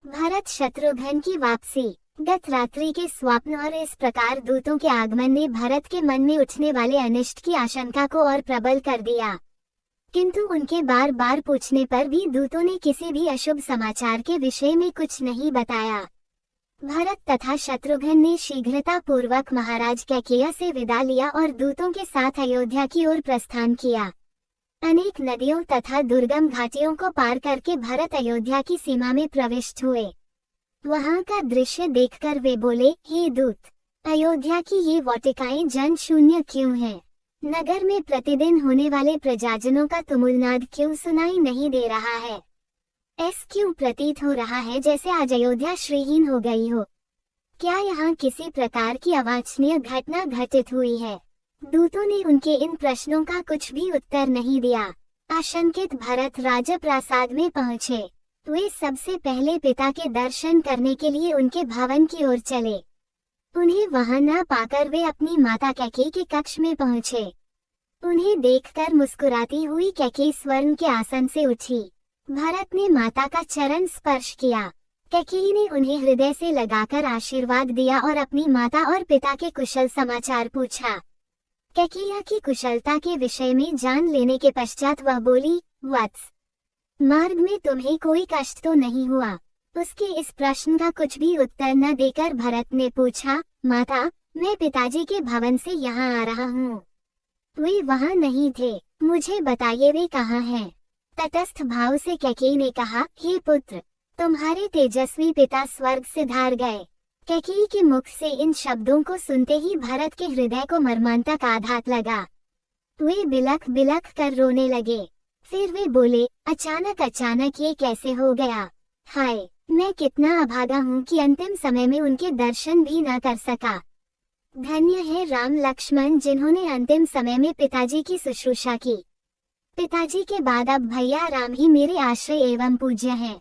भरत शत्रुघ्न की वापसी। गत रात्रि के स्वप्न और इस प्रकार दूतों के आगमन ने भरत के मन में उठने वाले अनिष्ट की आशंका को और प्रबल कर दिया। किंतु उनके बार बार पूछने पर भी दूतों ने किसी भी अशुभ समाचार के विषय में कुछ नहीं बताया। भरत तथा शत्रुघ्न ने शीघ्रता पूर्वक महाराज कैकेयी से विदा लिया और दूतों के साथ अयोध्या की ओर प्रस्थान किया। अनेक नदियों तथा दुर्गम घाटियों को पार करके भरत अयोध्या की सीमा में प्रविष्ट हुए। वहां का दृश्य देखकर वे बोले, हे दूत, अयोध्या की ये वाटिकाएं जन शून्य क्यों हैं? नगर में प्रतिदिन होने वाले प्रजाजनों का तुमुलनाद क्यों सुनाई नहीं दे रहा है? ऐसा क्यों प्रतीत हो रहा है जैसे आज अयोध्या श्रीहीन हो गई हो? क्या यहाँ किसी प्रकार की अवांछनीय घटना घटित हुई है? दूतों ने उनके इन प्रश्नों का कुछ भी उत्तर नहीं दिया। आशंकित भरत राजप्रासाद में पहुँचे। वे सबसे पहले पिता के दर्शन करने के लिए उनके भवन की ओर चले। उन्हें वहां न पाकर वे अपनी माता कैकेयी के कक्ष में पहुँचे। उन्हें देखकर मुस्कुराती हुई कैकेयी स्वर्ण के आसन से उठी। भरत ने माता का चरण स्पर्श किया। कैकेयी ने उन्हें हृदय से लगाकर आशीर्वाद दिया और अपनी माता और पिता के कुशल समाचार पूछा। कैकेयी की कुशलता के विषय में जान लेने के पश्चात वह बोली, वत्स, मार्ग में तुम्हें कोई कष्ट तो नहीं हुआ? उसके इस प्रश्न का कुछ भी उत्तर न देकर भरत ने पूछा, माता, मैं पिताजी के भवन से यहाँ आ रहा हूँ। वे वहाँ नहीं थे, मुझे बताइए वे कहाँ हैं? तटस्थ भाव से कैकेयी ने कहा, हे पुत्र, तुम्हारे तेजस्वी पिता स्वर्ग से धार गए। कैकेयी के मुख से इन शब्दों को सुनते ही भरत के हृदय को मर्मांतक आघात लगा। वे बिलख बिलख कर रोने लगे। फिर वे बोले, अचानक ये कैसे हो गया? हाय, मैं कितना अभागा हूँ कि अंतिम समय में उनके दर्शन भी न कर सका। धन्य है राम लक्ष्मण जिन्होंने अंतिम समय में पिताजी की शुश्रूषा की। पिताजी के बाद अब भैया राम ही मेरे आश्रय एवं पूज्य हैं।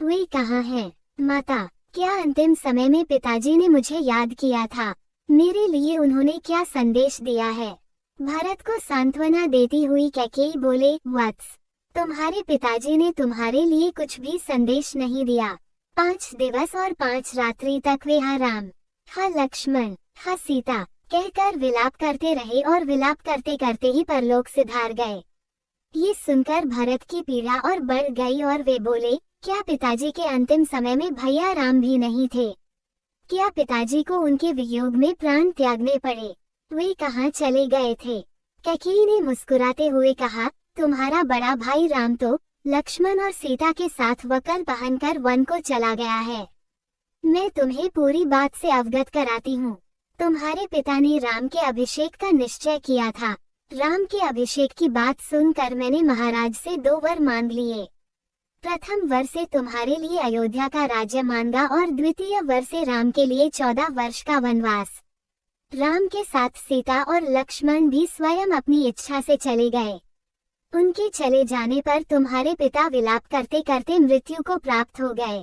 वे कहाँ हैं? माता, क्या अंतिम समय में पिताजी ने मुझे याद किया था? मेरे लिए उन्होंने क्या संदेश दिया है? भरत को सांत्वना देती हुई कैकेयी बोले, वत्स, तुम्हारे पिताजी ने तुम्हारे लिए कुछ भी संदेश नहीं दिया। 5 दिवस और 5 रात्रि तक वे हा राम, हा लक्ष्मण, हा सीता कहकर विलाप करते रहे और विलाप करते करते ही परलोक से धार गए। ये सुनकर भरत की पीड़ा और बढ़ गई और वे बोले, क्या पिताजी के अंतिम समय में भैया राम भी नहीं थे? क्या पिताजी को उनके वियोग में प्राण त्यागने पड़े? वे कहाँ चले गए थे? कैकेयी ने मुस्कुराते हुए कहा, तुम्हारा बड़ा भाई राम तो लक्ष्मण और सीता के साथ वकल पहनकर वन को चला गया है। मैं तुम्हें पूरी बात से अवगत कराती हूँ। तुम्हारे पिता ने राम के अभिषेक का निश्चय किया था। राम के अभिषेक की बात सुनकर मैंने महाराज से 2 वर मांग लिए। प्रथम वर से तुम्हारे लिए अयोध्या का राज्य मांगा और द्वितीय वर से राम के लिए 14 वर्ष का वनवास। राम के साथ सीता और लक्ष्मण भी स्वयं अपनी इच्छा से चले गए। उनके चले जाने पर तुम्हारे पिता विलाप करते करते मृत्यु को प्राप्त हो गए।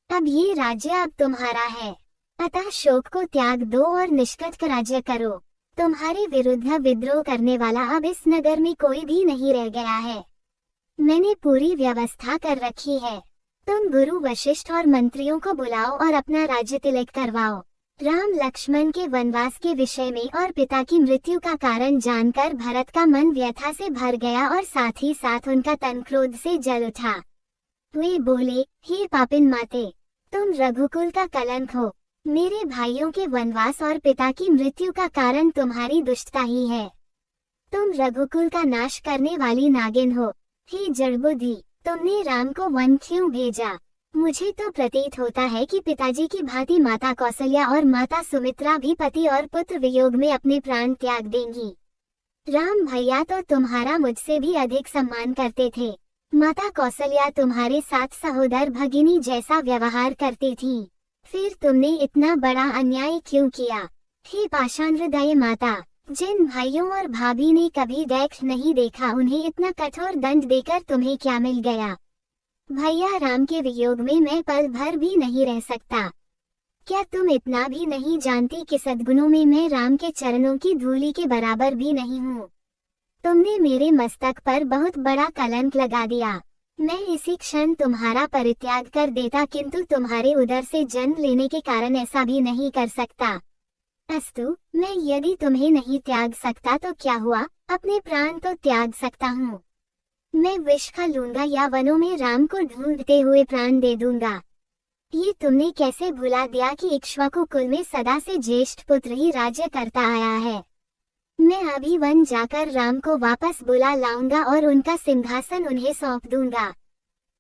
अब ये राज्य अब तुम्हारा है, अतः शोक को त्याग दो और निष्कंटक राज्य करो। तुम्हारे विरुद्ध विद्रोह करने वाला अब इस नगर में कोई भी नहीं रह गया है। मैंने पूरी व्यवस्था कर रखी है। तुम गुरु वशिष्ठ और मंत्रियों को बुलाओ और अपना राज्य तिलक करवाओ। राम लक्ष्मण के वनवास के विषय में और पिता की मृत्यु का कारण जानकर भरत का मन व्यथा से भर गया और साथ ही साथ उनका तन क्रोध से जल उठा। वे बोले, हे पापिन माते, तुम रघुकुल का कलंक हो। मेरे भाइयों के वनवास और पिता की मृत्यु का कारण तुम्हारी दुष्टता ही है। तुम रघुकुल का नाश करने वाली नागिन हो। हे जड़बुद्धि, तुमने राम को वन क्यों भेजा? मुझे तो प्रतीत होता है कि पिताजी की भांति माता कौशल्या और माता सुमित्रा भी पति और पुत्र वियोग में अपने प्राण त्याग देंगी। राम भैया तो तुम्हारा मुझसे भी अधिक सम्मान करते थे। माता कौशल्या तुम्हारे साथ सहोदर भगिनी जैसा व्यवहार करती थी। फिर तुमने इतना बड़ा अन्याय क्यों किया? हे पाषाण हृदय माता, जिन भाइयों और भाभी ने कभी देख नहीं देखा उन्हें इतना कठोर दंड देकर तुम्हें क्या मिल गया? भैया राम के वियोग में मैं पल भर भी नहीं रह सकता। क्या तुम इतना भी नहीं जानती कि सद्गुणों में मैं राम के चरणों की धूलि के बराबर भी नहीं हूँ? तुमने मेरे मस्तक पर बहुत बड़ा कलंक लगा दिया। मैं इसी क्षण तुम्हारा परित्याग कर देता, किंतु तुम्हारे उदर से जन्म लेने के कारण ऐसा भी नहीं कर सकता। अस्तु, मैं यदि तुम्हें नहीं त्याग सकता तो क्या हुआ, अपने प्राण तो त्याग सकता हूँ। मैं विष खा लूंगा या वनों में राम को ढूंढते हुए प्राण दे दूंगा। ये तुमने कैसे भुला दिया कि इक्ष्वाकु कुल में सदा से ज्येष्ठ पुत्र ही राज्य करता आया है। मैं अभी वन जाकर राम को वापस बुला लाऊंगा और उनका सिंहासन उन्हें सौंप दूंगा।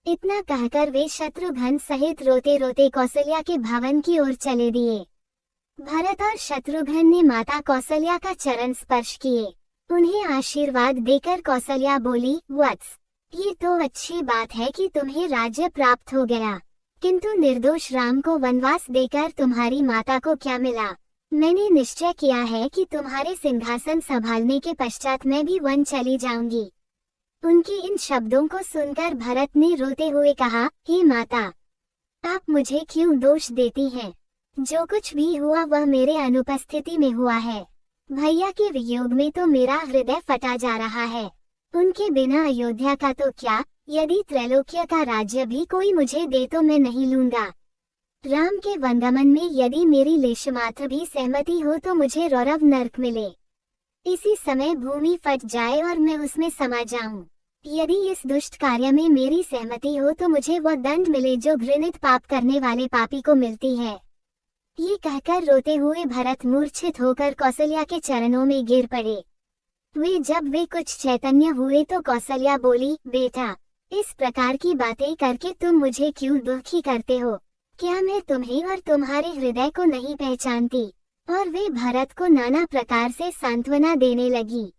इतना कहकर वे शत्रुघ्न सहित रोते रोते कौसल्या के भवन की ओर चले दिए। भरत और शत्रुघ्न ने माता कौसल्या का चरण स्पर्श किए। उन्हें आशीर्वाद देकर कौसल्या बोली, वत्स, ये तो अच्छी बात है कि तुम्हें राज्य प्राप्त हो गया, किंतु निर्दोष राम को वनवास देकर तुम्हारी माता को क्या मिला। मैंने निश्चय किया है कि तुम्हारे सिंहासन संभालने के पश्चात मैं भी वन चली जाऊंगी। उनके इन शब्दों को सुनकर भरत ने रोते हुए कहा, हे माता, आप मुझे क्यों दोष देती हैं? जो कुछ भी हुआ वह मेरे अनुपस्थिति में हुआ है। भैया के वियोग में तो मेरा हृदय फटा जा रहा है। उनके बिना अयोध्या का तो क्या, यदि त्रैलोक्य का राज्य भी कोई मुझे दे तो मैं नहीं लूंगा। राम के वंदमन में यदि मेरी लेश मात्र भी सहमति हो तो मुझे रौरव नरक मिले। इसी समय भूमि फट जाए और मैं उसमें समा जाऊं। यदि इस दुष्ट कार्य में मेरी सहमति हो तो मुझे वह दंड मिले जो घृणित पाप करने वाले पापी को मिलती है। ये कहकर रोते हुए भरत मूर्छित होकर कौसल्या के चरणों में गिर पड़े। जब वे कुछ चैतन्य हुए तो कौसल्या बोली, बेटा, इस प्रकार की बातें करके तुम मुझे क्यों दुखी करते हो? क्या मैं तुम्हें और तुम्हारे हृदय को नहीं पहचानती? और वे भरत को नाना प्रकार से सांत्वना देने लगी।